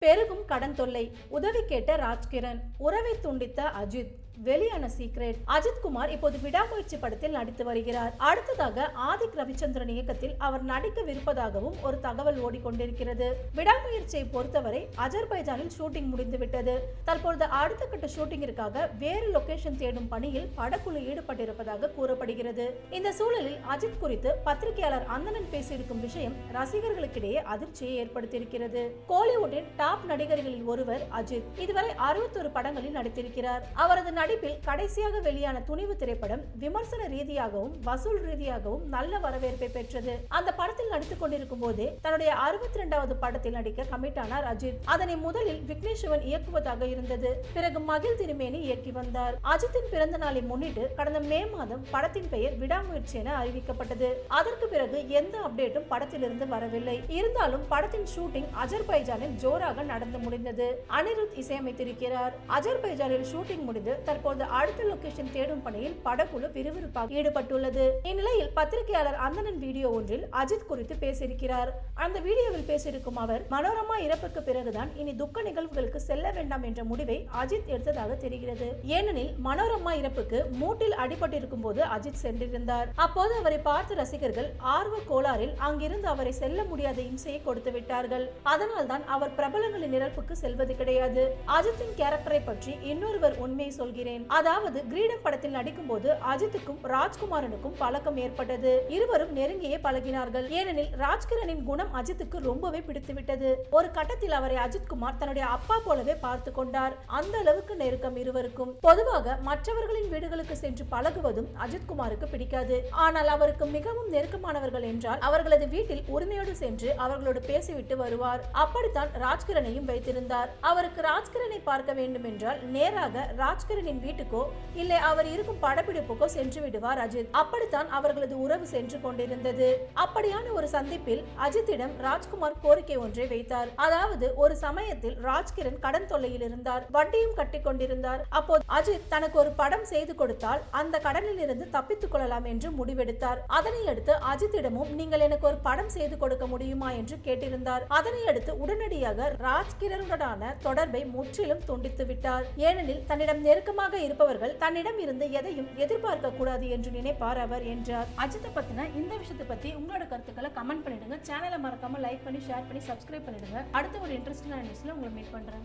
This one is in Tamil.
பெருகும் கடன் தொல்லை, உதவி கேட்ட ராஜ்கிரண், உறவை துண்டித்த அஜித். வெளியான சீக்ரெட். அஜித் குமார் இப்போது விடாமுயற்சி படத்தில் நடித்து வருகிறார். அடுத்ததாக ஆதிக் ரவிச்சந்திரன் இயக்கத்தில் அவர் நடிக்கவிருப்பதாகவும் ஒரு தகவல் ஓடிக்கொண்டிருக்கிறது. விடாமுயற்சியை பொறுத்தவரை அஜர்பைஜானில் ஷூட்டிங் முடிந்துவிட்டது. தற்பொழுது அடுத்த கட்ட ஷூட்டிங்கிற்காக வேறு லொகேஷன் தேடும் பணியில் படக்குழு ஈடுபட்டிருப்பதாக கூறப்படுகிறது. இந்த சூழலில் அஜித் குறித்து பத்திரிகையாளர் அந்தணன் பேசியிருக்கும் விஷயம் ரசிகர்களுக்கிடையே அதிர்ச்சியை ஏற்படுத்தியிருக்கிறது. கோலிவுட்டின் டாப் நடிகர்களில் ஒருவர் அஜித். இதுவரை 61 படங்களில் நடித்திருக்கிறார். அவரது நடிப்பில் கடைசியாக வெளியான துணிவு திரைப்படம் விமர்சன ரீதியாகவும் வசூல் ரீதியாகவும் நல்ல வரவேற்பை பெற்றது. அந்த படத்தில் நடித்துக் கொண்டிருக்கும் போதே தன்னுடைய 62வது படத்தில் நடிக்க கமிட் ஆனார் அஜித். அதனை முதலில் விக்னேஷ் சிவன் இயக்குவதாக இருந்தது. பிறகு மகிழ் திருமேனி இயக்கி வந்தார். அஜித்தின் பிறந்த நாளை முன்னிட்டு கடந்த மே மாதம் படத்தின் பெயர் விடாமுயற்சி என அறிவிக்கப்பட்டது. அதற்கு பிறகு எந்த அப்டேட்டும் படத்திலிருந்து வரவில்லை. இருந்தாலும் படத்தின் ஷூட்டிங் அஜர்பைஜானில் ஜோராக நடந்து முடிந்தது. அனிருத் இசையமைத்திருக்கிறார். அஜர்பைஜானில் ஷூட்டிங் முடிந்து தற்போது அடுத்த லொகேஷன் தேடும் பணியில் படக்குழு விறுவிறுப்பாக ஈடுபட்டுள்ளது. இந்நிலையில் பத்திரிகையாளர் அந்தணன் வீடியோ ஒன்றில் அஜித் குறித்து பேசியிருக்கிறார். அந்த வீடியோவில் பேசியிருக்கும் அவர், மனோரமா இறப்புக்கு பிறகுதான் இனி துக்க நிகழ்வுகளுக்கு செல்ல வேண்டாம் என்ற முடிவை அஜித் எடுத்ததாக தெரிகிறது. ஏனெனில் மனோரமா இறப்புக்கு மூட்டில் அடிபட்டிருக்கும் போது அஜித் சென்றிருந்தார். அப்போது அவரை பார்த்த ரசிகர்கள் ஆர்வ கோளாறில் அங்கிருந்து அவரை செல்ல முடியாத இம்சையை கொடுத்து விட்டார்கள். அதனால் தான் அவர் பிரபலங்களின் இறப்புக்கு செல்வது கிடையாது. அஜித்தின் கேரக்டரை பற்றி இன்னொருவர் உண்மையை சொல்கிறார். அதாவது கிரீடம் படத்தில் நடிக்கும் போது அஜித்துக்கும் ராஜ்குமாரனுக்கும் பழக்கம் ஏற்பட்டது. இருவரும் நெருங்கியே பழகினார்கள். ஏனெனில் ராஜ்கிரனின் குணம் அஜித்துக்கு ரொம்பவே பிடித்துவிட்டது. ஒரு கட்டத்தில் அவரை அஜித்குமார் தன்னுடைய அப்பா போலவே பார்த்து கொண்டார். அந்த அளவுக்கு நெருக்கம் இருவருக்கும். பொதுவாக மற்றவர்களின் வீடுகளுக்கு சென்று பழகுவதும் அஜித்குமாருக்கு பிடிக்காது. ஆனால் அவருக்கு மிகவும் நெருக்கமானவர்கள் என்றால் அவர்களது வீட்டில் உரிமையோடு சென்று அவர்களோடு பேசிவிட்டு வருவார். அப்படித்தான் ராஜ்கிரனையும் வைத்திருந்தார். அவருக்கு ராஜ்கிரனை பார்க்க வேண்டும் என்றால் நேராக ராஜ்கிரனின் வீட்டுக்கோ இல்லை அவர் இருக்கும் படப்பிடிப்புக்கோ சென்று விடுவார் அஜித். அப்படித்தான் அவர்களது உறவு சென்று கொண்டிருந்தது. அப்படியான ஒரு சந்திப்பில் அஜித்திடம் ராஜ்குமார் கோரிக்கை ஒன்றை வைத்தார். அதாவது ஒரு சமயத்தில் ராஜ்கிரண் கடன் தொல்லையில் இருந்தார். வட்டியும் கட்டி கொண்டிருந்தார். அப்போது அஜித் தனக்கு ஒரு படம் செய்து கொடுத்தால் அந்த கடனில் இருந்து தப்பித்துக் கொள்ளலாம் என்று முடிவெடுத்தார். அதனை அடுத்து அஜித்திடமும் நீங்கள் எனக்கு ஒரு படம் செய்து கொடுக்க முடியுமா என்று கேட்டிருந்தார். அதனை அடுத்து உடனடியாக ராஜ்கிரனுடனான தொடர்பை முற்றிலும் துண்டித்து விட்டார். ஏனெனில் தன்னிடம் நெருக்கமாக இருப்பவர்கள் தன்னிடம் இருந்து எதையும் எதிர்பார்க்க கூடாது என்று நினைப்பார் அவர் என்றார். அஜித்தை பத்தின இந்த விஷயத்தை பத்தி உங்களோட கருத்துக்களை கமெண்ட் பண்ணிடுங்க. சேனலை மறக்காம லைக் பண்ணி ஷேர் பண்ணி சப்ஸ்கிரைப் பண்ணிடுங்க. அடுத்த ஒரு இன்ட்ரெஸ்டிங்கான நியூஸ்ல உங்களை மீட் பண்றேன்.